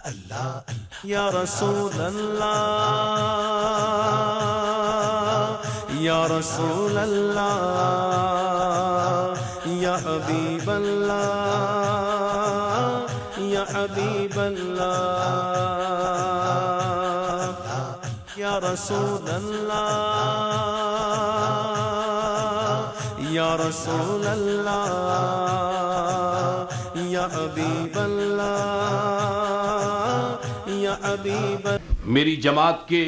یا رسول اللہ یا رسول اللہ یا حبیب اللہ یا حبیب اللہ یا رسول اللہ یا رسول اللہ یا حبیب اللہ یا حبیب اللہ۔ میری جماعت کے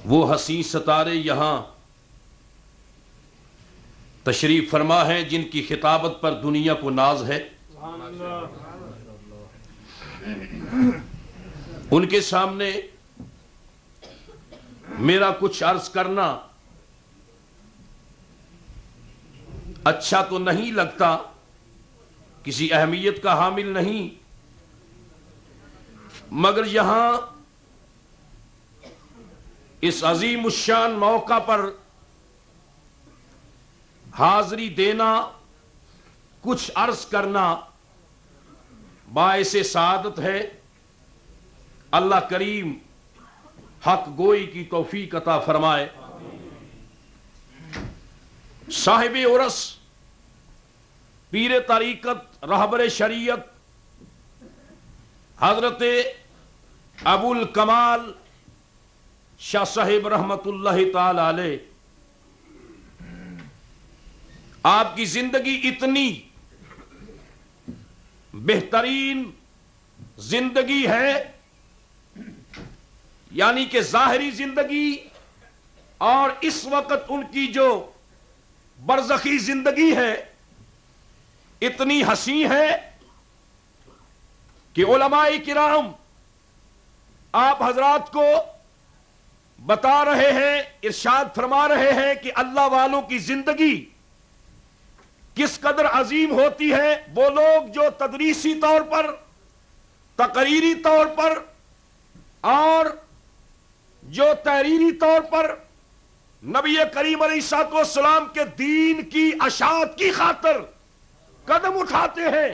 وہ حسین ستارے یہاں تشریف فرما ہیں جن کی خطابت پر دنیا کو ناز ہے، ان کے سامنے میرا کچھ عرض کرنا اچھا تو نہیں لگتا، کسی اہمیت کا حامل نہیں، مگر یہاں اس عظیم الشان موقع پر حاضری دینا، کچھ عرض کرنا باعث سعادت ہے۔ اللہ کریم حق گوئی کی توفیق عطا فرمائے۔ صاحب عرس، پیر طریقت، رہبر شریعت حضرت ابو الکمال شاہ صاحب رحمت اللہ تعالی علیہ، آپ کی زندگی اتنی بہترین زندگی ہے، یعنی کہ ظاہری زندگی اور اس وقت ان کی جو برزخی زندگی ہے اتنی حسین ہے کہ علماء کرام آپ حضرات کو بتا رہے ہیں، ارشاد فرما رہے ہیں کہ اللہ والوں کی زندگی کس قدر عظیم ہوتی ہے۔ وہ لوگ جو تدریسی طور پر، تقریری طور پر اور جو تحریری طور پر نبی کریم علیہ السلام کے دین کی اشاعت کی خاطر قدم اٹھاتے ہیں،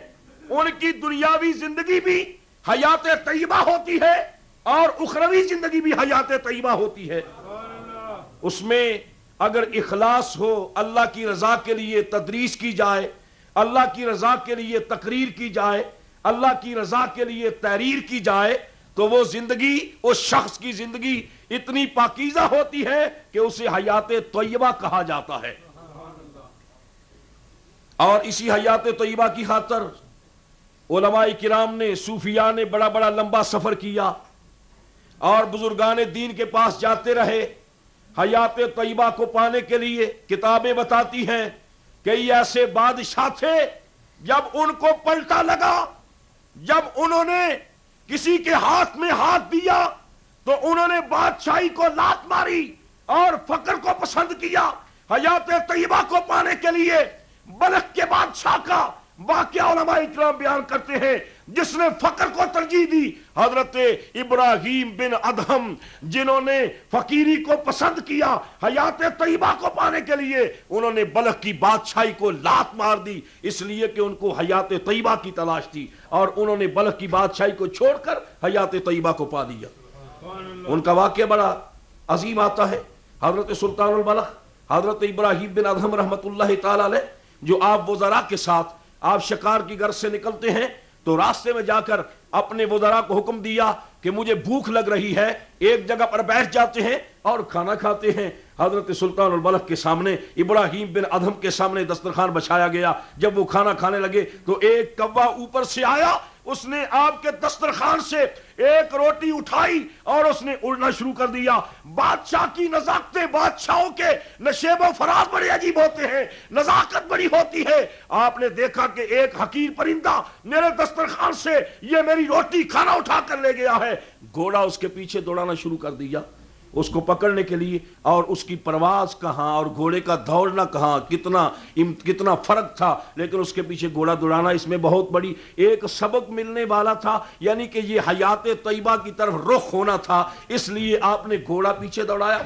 ان کی دنیاوی زندگی بھی حیات طیبہ ہوتی ہے اور اخروی زندگی بھی حیات طیبہ ہوتی ہے۔ اس میں اگر اخلاص ہو، اللہ کی رضا کے لیے تدریس کی جائے، اللہ کی رضا کے لیے تقریر کی جائے، اللہ کی رضا کے لیے تحریر کی جائے، تو وہ زندگی، اس شخص کی زندگی اتنی پاکیزہ ہوتی ہے کہ اسے حیات طیبہ کہا جاتا ہے۔ اور اسی حیات طیبہ کی خاطر علماء کرام نے، صوفیاء نے بڑا بڑا لمبا سفر کیا اور بزرگان دین کے پاس جاتے رہے۔ حیات طیبہ کو پانے کے لیے کتابیں بتاتی ہیں کہ یہ ایسے بادشاہ تھے، جب ان کو پلٹا لگا، جب انہوں نے کسی کے ہاتھ میں ہاتھ دیا تو انہوں نے بادشاہی کو لات ماری اور فقر کو پسند کیا۔ حیات طیبہ کو پانے کے لیے بلخ کے بادشاہ کا واقعہ علماء اکرام بیان کرتے ہیں، جس نے فقر کو ترجیح دی۔ حضرت ابراہیم بن ادہم، جنہوں نے فقیری کو پسند کیا، حیات طیبہ کو پانے کے لیے انہوں نے بلخ کی بادشاہی کو لات مار دی، اس لیے کہ ان کو حیات طیبہ کی تلاش تھی، اور انہوں نے بلخ کی بادشاہی کو چھوڑ کر حیات طیبہ کو پا دیا۔ ان کا واقعہ بڑا عظیم آتا ہے۔ حضرت سلطان البلخ حضرت ابراہیم بن ادہم رحمت اللہ تعالی علیہ، جو آپ وزراء کے ساتھ آپ شکار کی غرض سے نکلتے ہیں، تو راستے میں جا کر اپنے وزراء کو حکم دیا کہ مجھے بھوک لگ رہی ہے، ایک جگہ پر بیٹھ جاتے ہیں اور کھانا کھاتے ہیں۔ حضرت سلطان البلخ کے سامنے، ابراہیم بن ادہم کے سامنے دسترخوان بچھایا گیا۔ جب وہ کھانا کھانے لگے تو ایک کوا اوپر سے آیا، اس نے آپ کے دسترخوان سے ایک روٹی اٹھائی اور اس نے اڑنا شروع کر دیا۔ بادشاہ کی نزاکتیں، بادشاہوں کے نشیب و فراز بڑے عجیب ہوتے ہیں، نزاکت بڑی ہوتی ہے۔ آپ نے دیکھا کہ ایک حقیر پرندہ میرے دسترخوان سے یہ میری روٹی کھانا اٹھا کر لے گیا ہے۔ گھوڑا اس کے پیچھے دوڑانا شروع کر دیا اس کو پکڑنے کے لیے، اور اس کی پرواز کہاں اور گھوڑے کا دوڑنا کہاں، کتنا فرق تھا، لیکن اس کے پیچھے گھوڑا دوڑانا، اس میں بہت بڑی ایک سبق ملنے والا تھا، یعنی کہ یہ حیات طیبہ کی طرف رخ ہونا تھا، اس لیے آپ نے گھوڑا پیچھے دوڑایا۔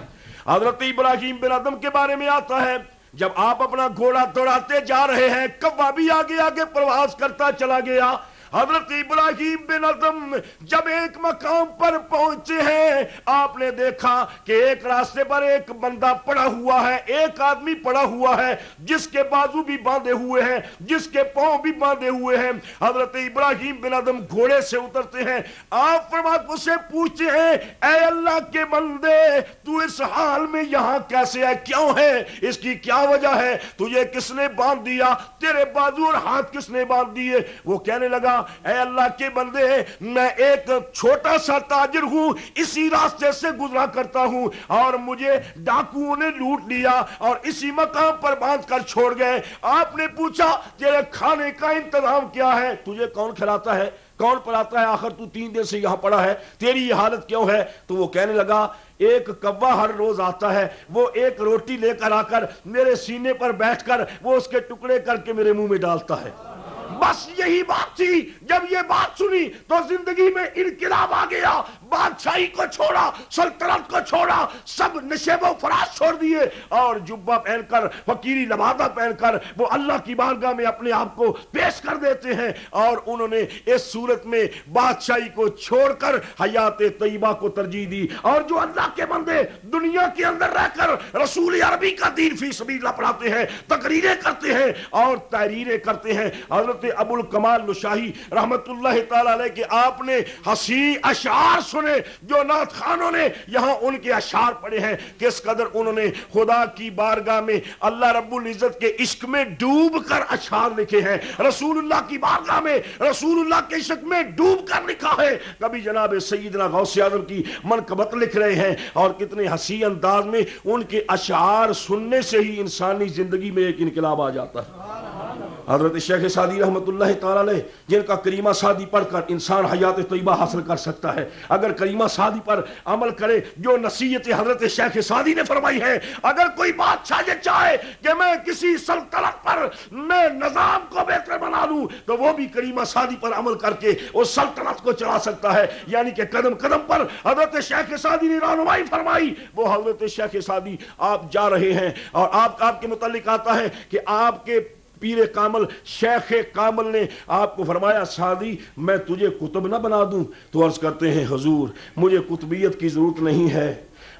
حضرت ابراہیم بن ادہم کے بارے میں آتا ہے، جب آپ اپنا گھوڑا دوڑاتے جا رہے ہیں، کوا بھی آگے آگے پرواز کرتا چلا گیا۔ حضرت ابراہیم بن ادم جب ایک مقام پر پہنچے ہیں، آپ نے دیکھا کہ ایک راستے پر ایک بندہ پڑا ہوا ہے، ایک آدمی پڑا ہوا ہے جس کے بازو بھی باندھے ہوئے ہیں، جس کے پاؤں بھی باندھے ہوئے ہیں۔ حضرت ابراہیم بن ادم گھوڑے سے اترتے ہیں، آپ فرماتے سے پوچھتے ہیں، اے اللہ کے بندے، تو اس حال میں یہاں کیسے ہے، کیوں ہے، اس کی کیا وجہ ہے، تجھے کس نے باندھ دیا، تیرے بازو اور ہاتھ کس نے باندھ دیے؟ وہ کہنے لگا، اے اللہ کے بندے، میں ایک چھوٹا سا تاجر ہوں، اسی راستے سے گزرا کرتا ہوں اور مجھے ڈاکوؤں نے لوٹ لیا اور اسی مقام پر باندھ کر چھوڑ گئے۔ آپ نے پوچھا، تیرے کھانے کا انتظام کیا ہے، تجھے کون کھلاتا ہے، کون پلاتا ہے، آخر تو 3 دن سے یہاں پڑا ہے، تیری یہ حالت کیوں ہے؟ تو وہ کہنے لگا، ایک کوا ہر روز آتا ہے، وہ ایک روٹی لے کر آ کر میرے سینے پر بیٹھ کر وہ اس کے ٹکڑے کر کے میرے منہ میں ڈالتا ہے۔ بس یہی بات تھی۔ جب یہ بات سنی تو زندگی میں انقلاب آ گیا، بادشاہی کو چھوڑا، سلطنت کو چھوڑا، سب نشیب و فراز چھوڑ دیے اور جبہ پہن کر، فقیری لبادہ پہن کر وہ اللہ کی بارگاہ میں اپنے آپ کو پیش کر دیتے ہیں، اور انہوں نے اس صورت میں بادشاہی کو چھوڑ کر حیات طیبہ کو ترجیح دی۔ اور جو اللہ کے بندے دنیا کے اندر رہ کر رسول عربی کا دین فی سبیل اللہ پڑھاتے ہیں، تقریریں کرتے ہیں اور تحریریں کرتے ہیں، حضرت ابو الکمال نشاہی رحمت اللہ تعالی علیہ کے آپ نے حسین اشعار سنے جو نعت خانوں نے یہاں ان کے اشعار پڑھے ہیں، کس قدر انہوں نے خدا کی بارگاہ میں اللہ رب العزت کے عشق میں ڈوب کر اشعار لکھے ہیں، رسول اللہ کی بارگاہ میں رسول اللہ کے عشق میں ڈوب کر لکھا ہے۔ کبھی جناب سیدنا غوث اعظم کی منقبت لکھ رہے ہیں، اور کتنے حسین انداز میں ان کے اشعار سننے سے ہی انسانی زندگی میں ایک انقلاب آ جاتا ہے۔ حضرت شیخ سعدی رحمت اللہ تعالی علیہ، جن کا کریمہ سعدی پڑھ کر انسان حیات طیبہ حاصل کر سکتا ہے، اگر کریمہ سعدی پر عمل کرے جو نصیحت حضرت شیخ سعدی نے فرمائی ہے، اگر کوئی بادشاہ یہ چاہے کہ میں کسی سلطنت پر میں نظام کو بہتر بنا لوں تو وہ بھی کریمہ سعدی پر عمل کر کے اس سلطنت کو چلا سکتا ہے۔ یعنی کہ قدم قدم پر حضرت شیخ سعدی نے رہنمائی فرمائی۔ وہ حضرت شیخ سعدی، آپ جا رہے ہیں اور آپ کے متعلق آتا ہے کہ آپ کے پیر کامل شیخ کامل نے آپ کو فرمایا، سعدی میں تجھے قطب نہ بنا دوں؟ تو عرض کرتے ہیں، حضور مجھے قطبیت کی ضرورت نہیں ہے،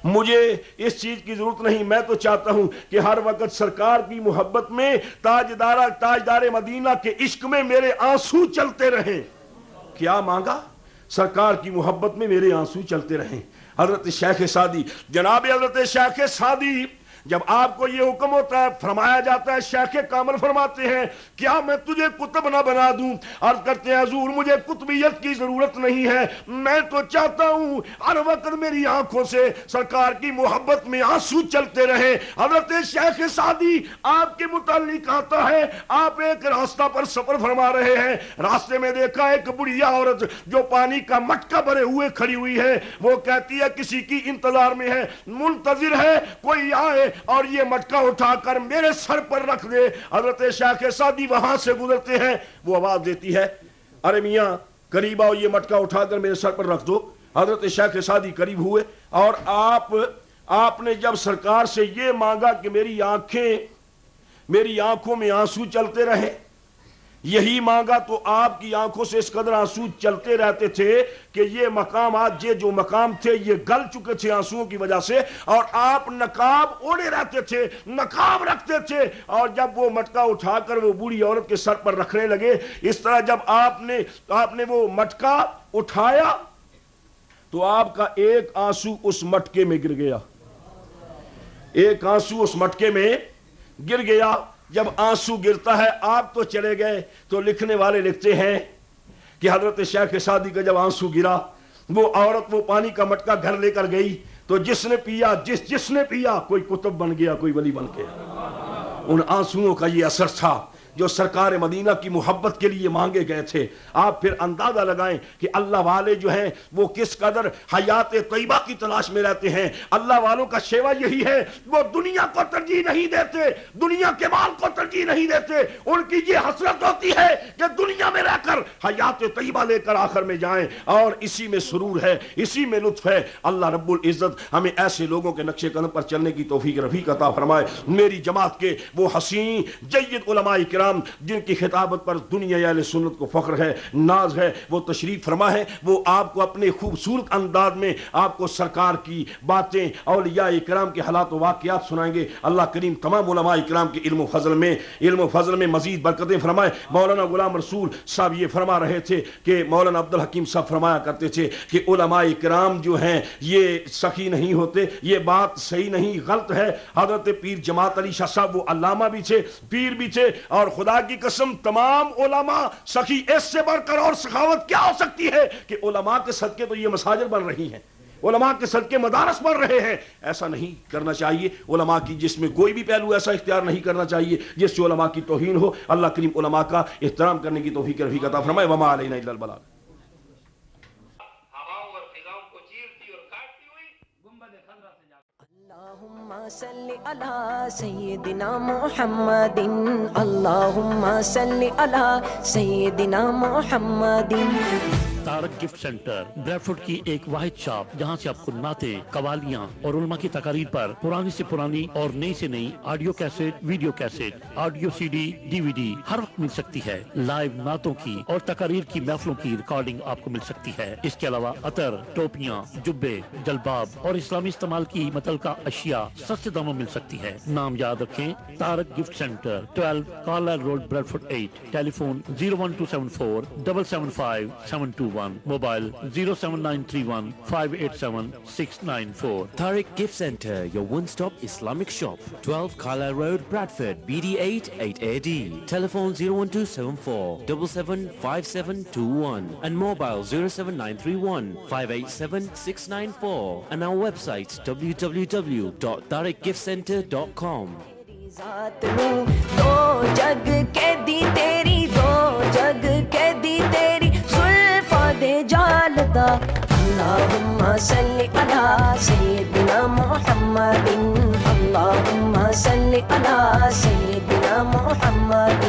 مجھے اس چیز کی ضرورت نہیں، میں تو چاہتا ہوں کہ ہر وقت سرکار کی محبت میں، تاجدار مدینہ کے عشق میں میرے آنسو چلتے رہیں۔ کیا مانگا؟ سرکار کی محبت میں میرے آنسو چلتے رہیں۔ حضرت شیخ سعدی، جناب حضرت شیخ سعدی، جب آپ کو یہ حکم ہوتا ہے، فرمایا جاتا ہے، شیخ کامل فرماتے ہیں، کیا میں تجھے قطب نہ بنا دوں؟ عرض کرتے ہیں، حضور مجھے قطبیت کی ضرورت نہیں ہے، میں تو چاہتا ہوں ہر وقت میری آنکھوں سے سرکار کی محبت میں آنسو چلتے رہیں۔ حضرت شیخ سعدی، آپ کے متعلق آتا ہے، آپ ایک راستہ پر سفر فرما رہے ہیں، راستے میں دیکھا ایک بڑھیا عورت جو پانی کا مٹکا بھرے ہوئے کھڑی ہوئی ہے، وہ کہتی ہے کسی کی انتظار میں ہے، منتظر ہے کوئی آئے اور یہ مٹکا اٹھا کر میرے سر پر رکھ دے۔ حضرت شیخ سعدی وہاں سے گزرتے ہیں، وہ آواز دیتی ہے، ارے میاں قریب آؤ، یہ مٹکا اٹھا کر میرے سر پر رکھ دو۔ حضرت شیخ سعدی قریب ہوئے اور آپ نے جب سرکار سے یہ مانگا کہ میری آنکھوں میں آنسو چلتے رہے، یہی مانگا تو آپ کی آنکھوں سے اس قدر آنسو چلتے رہتے تھے کہ یہ مقامات، یہ جو مقام تھے، یہ گل چکے تھے آنسوؤں کی وجہ سے، اور آپ نقاب اوڑے رہتے تھے، نقاب رکھتے تھے، اور جب وہ مٹکا اٹھا کر وہ بوڑھی عورت کے سر پر رکھنے لگے، اس طرح جب آپ نے وہ مٹکا اٹھایا تو آپ کا ایک آنسو اس مٹکے میں گر گیا، ایک آنسو اس مٹکے میں گر گیا۔ جب آنسو گرتا ہے، آپ تو چلے گئے، تو لکھنے والے لکھتے ہیں کہ حضرت شیخ سعدی کا جب آنسو گرا، وہ عورت وہ پانی کا مٹکا گھر لے کر گئی، تو جس نے پیا کوئی قطب بن گیا، کوئی ولی بن گیا۔ ان آنسوؤں کا یہ اثر تھا جو سرکار مدینہ کی محبت کے لیے مانگے گئے تھے. آپ پھر اندازہ لگائیں کہ اللہ والے جو ہیں وہ کس قدر حیات طیبہ کی تلاش میں رہتے ہیں. اللہ والوں کا شیوا یہی ہے, وہ دنیا کو ترجیح نہیں دیتے, دنیا کے مال کو ترجیح نہیں دیتے. ان کی یہ حسرت ہوتی ہے کہ دنیا میں رہ کر حیات طیبہ لے کر آخر میں جائیں, اور اسی میں سرور ہے, اسی میں لطف ہے. اللہ رب العزت ہمیں ایسے لوگوں کے نقش قدم پر چلنے کی توفیق رفیق عطا فرمائے. میری جماعت کے وہ حسین جید علماء کرام جن کی خطابت پر دنیا اہل سنت کو فخر ہے, ناز ہے, وہ تشریف فرما ہے. وہ آپ کو اپنے خوبصورت انداز میں آپ کو سرکار کی باتیں, اولیاء کرام کے حالات و واقعات سنائیں گے. اللہ کریم تمام علماء کرام کے علم و فضل میں مزید برکتیں فرمائے. مولانا غلام رسول صاحب یہ فرما رہے تھے کہ مولانا عبد الحکیم صاحب فرمایا کرتے تھے کہ علماء کرام جو ہیں یہ سخی نہیں ہوتے. یہ بات صحیح نہیں, غلط ہے. حضرت پیر جماعت علی شاہ صاحب وہ علامہ بھی تھے, پیر بھی تھے, اور خدا کی قسم تمام علماء سخی. اس سے بڑھ کر اور سخاوت کیا ہو سکتی ہے کہ علماء کے صدقے تو یہ مساجد بن رہی ہیں, علماء کے صدقے مدارس بن رہے ہیں. ایسا نہیں کرنا چاہیے. علماء کی جس میں کوئی بھی پہلو ایسا اختیار نہیں کرنا چاہیے جس سے علماء کی توہین ہو. اللہ کریم علماء کا احترام کرنے کی توفیق رفیق عطا فرمائے. وما علینا الا البلاغ. اللہم صلی علی سیدنا محمد, اللہم صلی علی سیدنا محمد. تارک گفٹ سینٹر بریڈ فوڈ کی ایک واحد شاپ جہاں سے آپ کو نعتیں, قوالیاں اور علماء کی تقاریر پر پرانی سے پرانی اور نئی سے نئی audio cassette, video cassette, audio C D, D V D ہر وقت مل سکتی ہے. لائیو نعتوں کی اور تقاریر کی محفلوں کی ریکارڈنگ آپ کو مل سکتی ہے. اس کے علاوہ عطر, ٹوپیاں, جبے, جلباب اور اسلامی استعمال کی متعلقہ اشیاء سستے داموں مل سکتی ہے. نام یاد رکھیں, Tarak gift centre, 12 Carlisle road, Bradford 8. Telephone 01274 775 721. Mobile 07931 587 694. Tariq Gift Center, your one-stop Islamic shop. 12 Carlisle Road, Bradford, BD8 8AD. Telephone 01274 775721 and mobile 07931 587 694 and our website www.tariqgiftcenter.com. ذات نو دو جگ کے دی تیری, دو جگ کے دی تیری زلفاں دے جالدا. اللہم صلی علی سیدنا محمد, اللہم صلی علی سیدنا محمد.